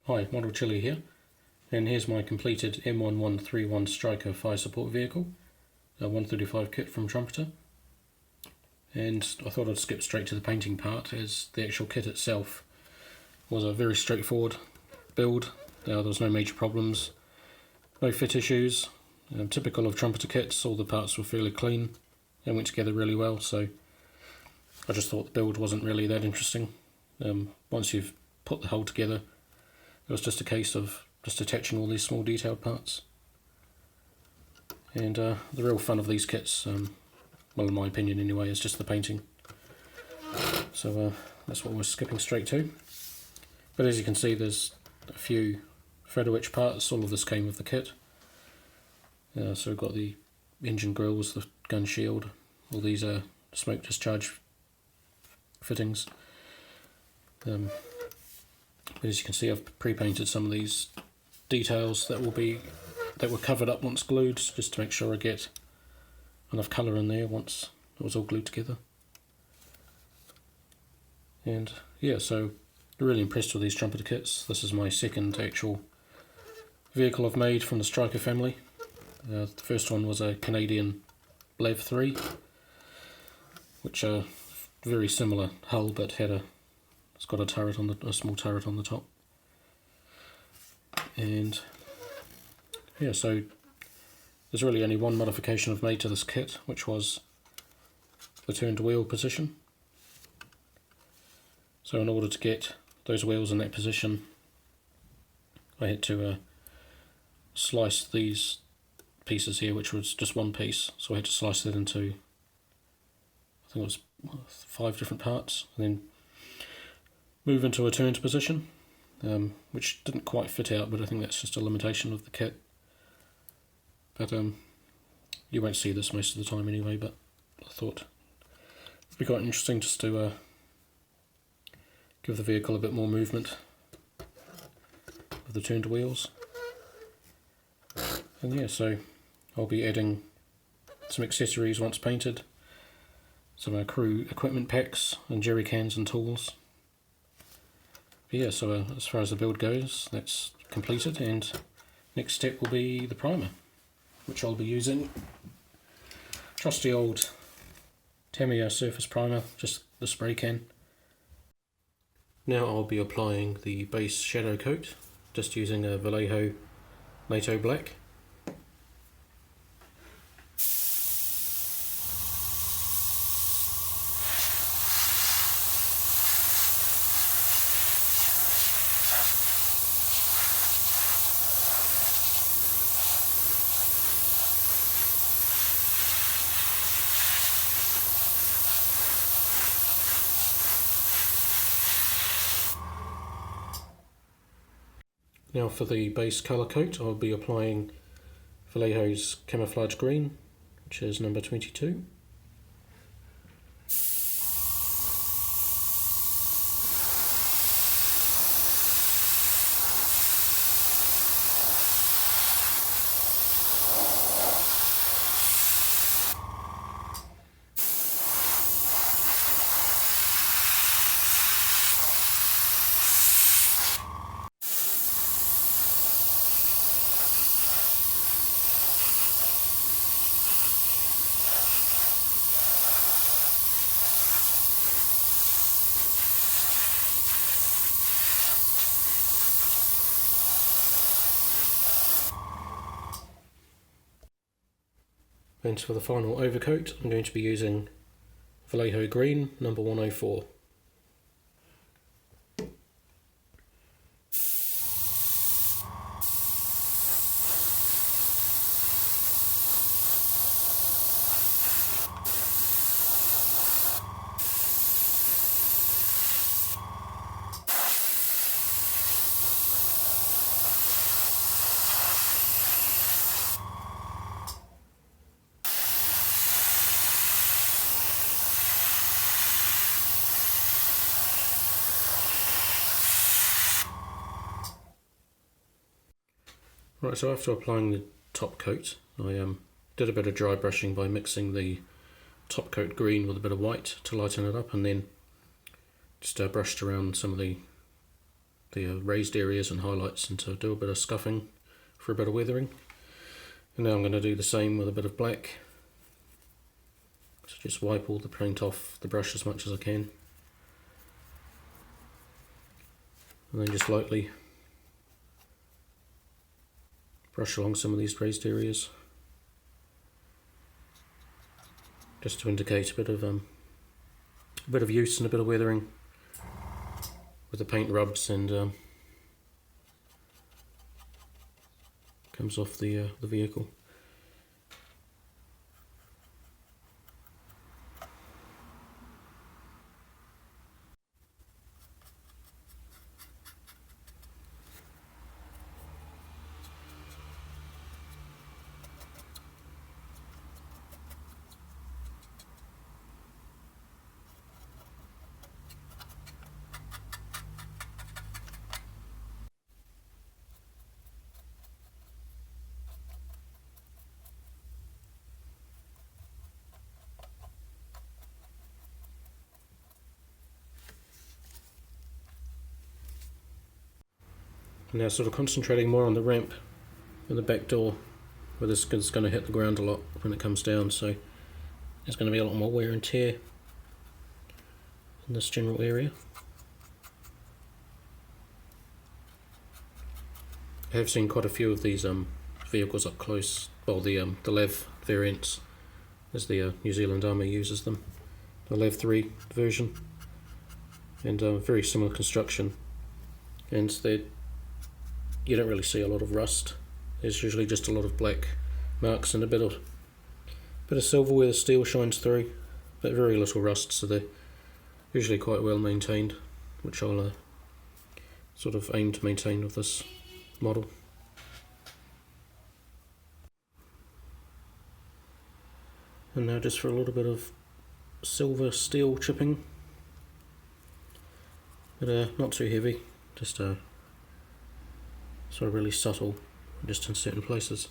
Hi, Model Chili here, and here's my completed M1131 Stryker fire support vehicle, a 135 kit from Trumpeter. And I thought I'd skip straight to the painting part, as the actual kit itself was a very straightforward build. There was no major problems, no fit issues. Typical of Trumpeter kits, all the parts were fairly clean and went together really well, so I just thought the build wasn't really that interesting. Once you've put the whole together, it was just a case of just attaching all these small detailed parts. And the real fun of these kits, well, in my opinion anyway, is just the painting. So that's what we're skipping straight to. But as you can see, there's a few photo etch parts. All of this came with the kit. So we've got the engine grills, the gun shield, all these are smoke discharge fittings. But as you can see, I've pre-painted some of these details that were covered up once glued, just to make sure I get enough colour in there once it was all glued together. And yeah, so really impressed with these Trumpeter kits. This is my second actual vehicle I've made from the Stryker family. The first one was a Canadian Blav 3, which are very similar hull, but it's got a small turret on the top. And yeah, so there's really only one modification I've made to this kit, which was the turned wheel position. So in order to get those wheels in that position, I had to slice these pieces here, which was just one piece, so I had to slice that into, I think it was 5 different parts, and then move into a turned position, which didn't quite fit out, but I think that's just a limitation of the kit. But you won't see this most of the time anyway, but I thought it'd be quite interesting just to give the vehicle a bit more movement with the turned wheels. And yeah, so I'll be adding some accessories once painted, some crew equipment packs and jerry cans and tools. But yeah, so as far as the build goes, that's completed, and next step will be the primer, which I'll be using trusty old Tamiya surface primer, just the spray can. Now I'll be applying the base shadow coat, just using a Vallejo NATO Black. Now for the base colour coat, I'll be applying Vallejo's Camouflage Green, which is number 22. And for the final overcoat, I'm going to be using Vallejo Green, number 104. Right, so after applying the top coat, I did a bit of dry brushing by mixing the top coat green with a bit of white to lighten it up, and then just brushed around some of the the raised areas and highlights, and to do a bit of scuffing for a bit of weathering. And now I'm going to do the same with a bit of black. So just wipe all the paint off the brush as much as I can. And then just lightly brush along some of these raised areas, just to indicate a bit of use and a bit of weathering with the paint rubs and comes off the vehicle. Now sort of concentrating more on the ramp and the back door, where this is going to hit the ground a lot when it comes down, so there's going to be a lot more wear and tear in this general area. I have seen quite a few of these vehicles up close. Well, the LEV variants, as the New Zealand Army uses them, the LEV 3 version, and very similar construction, and you don't really see a lot of rust. There's usually just a lot of black marks and a bit of silver where the steel shines through, but very little rust, so they're usually quite well maintained, which I'll sort of aim to maintain with this model. And now just for a little bit of silver steel chipping, but not too heavy, just sort of really subtle, just in certain places.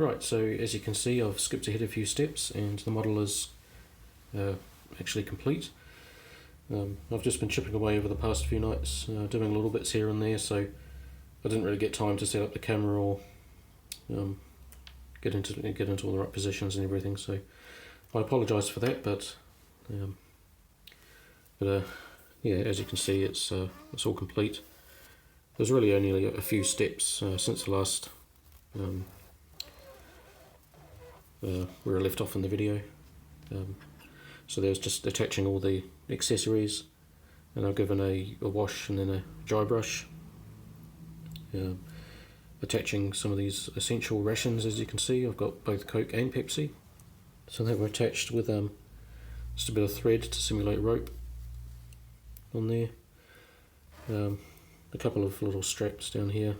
Right, so as you can see, I've skipped ahead a few steps and the model is actually complete. I've just been chipping away over the past few nights, doing little bits here and there, so I didn't really get time to set up the camera or get into all the right positions and everything. So I apologise for that, but yeah, as you can see, it's all complete. There's really only a few steps since the last where I left off in the video. So there's just attaching all the accessories, and I've given a wash and then a dry brush. Attaching some of these essential rations, as you can see, I've got both Coke and Pepsi. So they were attached with just a bit of thread to simulate rope on there. A couple of little straps down here,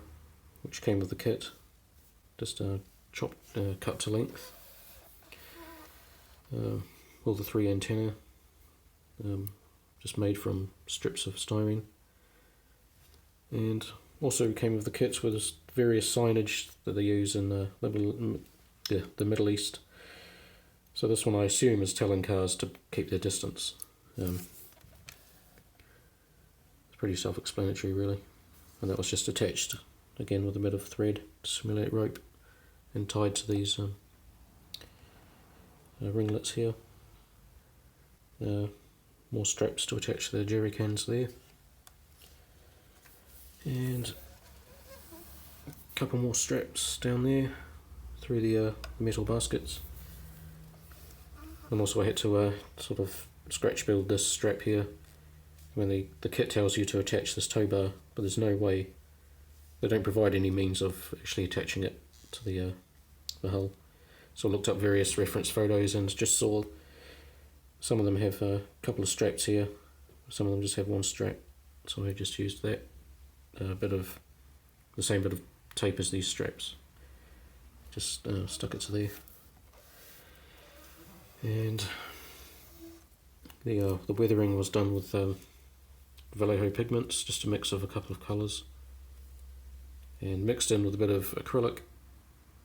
which came with the kit, just cut to length. All the 3 antennae, just made from strips of styrene, and also came with the kits with various signage that they use in the Middle East. So this one I assume is telling cars to keep their distance. It's pretty self-explanatory really, and that was just attached again with a bit of thread to simulate rope and tied to these ringlets here. More straps to attach to the jerry cans there, and a couple more straps down there through the metal baskets. And also I had to sort of scratch build this strap here. When the kit tells you to attach this tow bar, but there's no way, they don't provide any means of actually attaching it to the hull. So I looked up various reference photos and just saw some of them have a couple of straps here, some of them just have one strap, so I just used that the same bit of tape as these straps, just stuck it to there. And the weathering was done with Vallejo pigments, just a mix of a couple of colours, and mixed in with a bit of acrylic,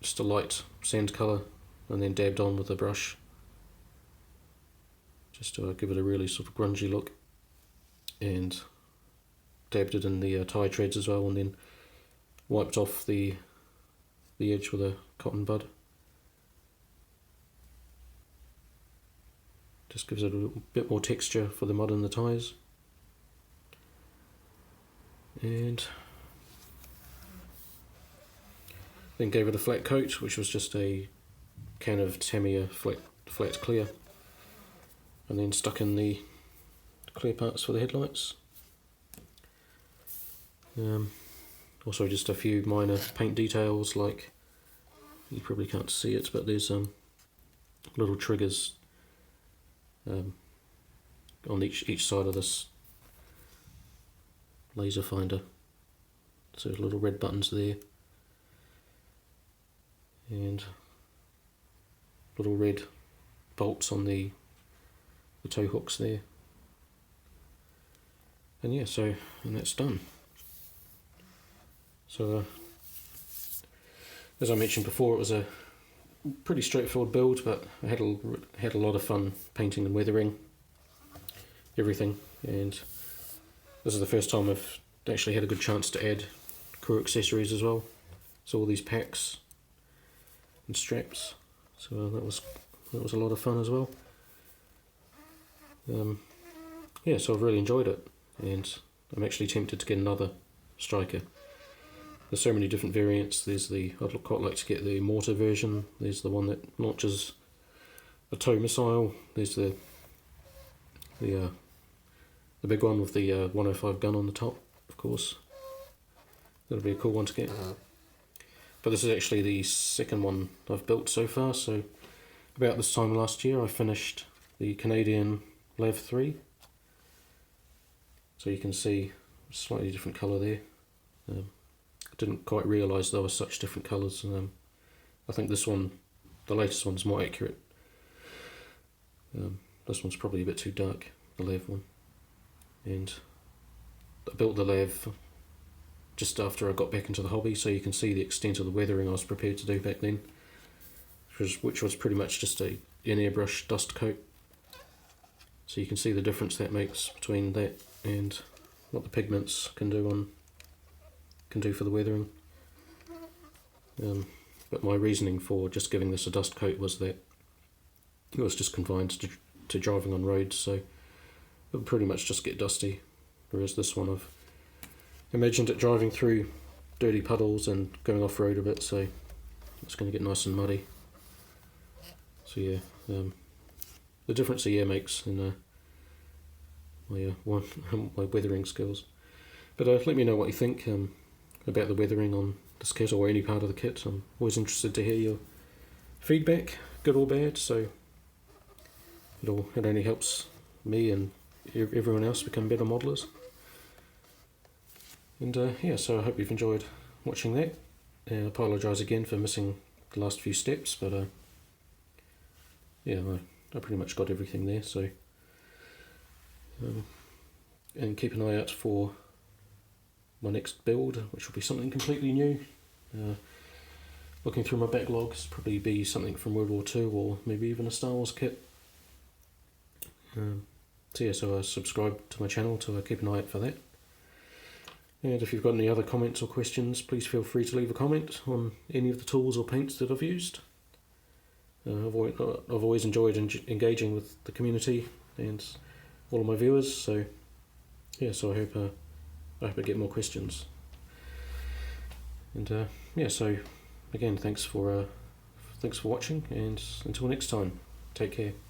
just a light sand colour, and then dabbed on with a brush, just to give it a really sort of grungy look, and dabbed it in the tyre treads as well, and then wiped off the edge with a cotton bud. Just gives it a little bit more texture for the mud in the tyres. And then gave it a flat coat, which was just a can of Tamiya flat clear, and then stuck in the clear parts for the headlights. Also just a few minor paint details, like, you probably can't see it, but there's little triggers on each side of this laser finder, so little red buttons there, and little red bolts on the tow hooks there. And yeah, and that's done. So as I mentioned before, it was a pretty straightforward build, but I had a lot of fun painting and weathering everything, and this is the first time I've actually had a good chance to add crew accessories as well. So all these packs and straps, so that was a lot of fun as well. Yeah, so I've really enjoyed it, and I'm actually tempted to get another Stryker. There's so many different variants. I'd quite like to get the mortar version. There's the one that launches a tow missile. There's the big one with the 105 gun on the top, of course. That'll be a cool one to get. But this is actually the second one I've built so far. So about this time last year I finished the Canadian Lav 3. So you can see a slightly different colour there. I didn't quite realise there were such different colours. I think this one, the latest one's more accurate. This one's probably a bit too dark, the Lav one. And I built the Lav just after I got back into the hobby, so you can see the extent of the weathering I was prepared to do back then. which was pretty much just an airbrush dust coat. So you can see the difference that makes between that and what the pigments can do for the weathering. But my reasoning for just giving this a dust coat was that it was just confined to driving on roads, so it would pretty much just get dusty. Whereas this one, I've imagined it driving through dirty puddles and going off road a bit, so it's going to get nice and muddy. So yeah, the difference a year makes in my weathering skills. But let me know what you think about the weathering on this kit or any part of the kit. I'm always interested to hear your feedback, good or bad, so it only helps me and everyone else become better modelers. And yeah, so I hope you've enjoyed watching that. I apologise again for missing the last few steps, but yeah, I pretty much got everything there, so and keep an eye out for my next build, which will be something completely new. Looking through my backlogs, probably be something from World War II or maybe even a Star Wars kit. So yeah, so subscribe to my channel to keep an eye out for that. And if you've got any other comments or questions, please feel free to leave a comment on any of the tools or paints that I've used. I've always enjoyed engaging with the community and all of my viewers, so yeah, so I hope I get more questions. And yeah, so again, thanks for watching, and until next time, take care.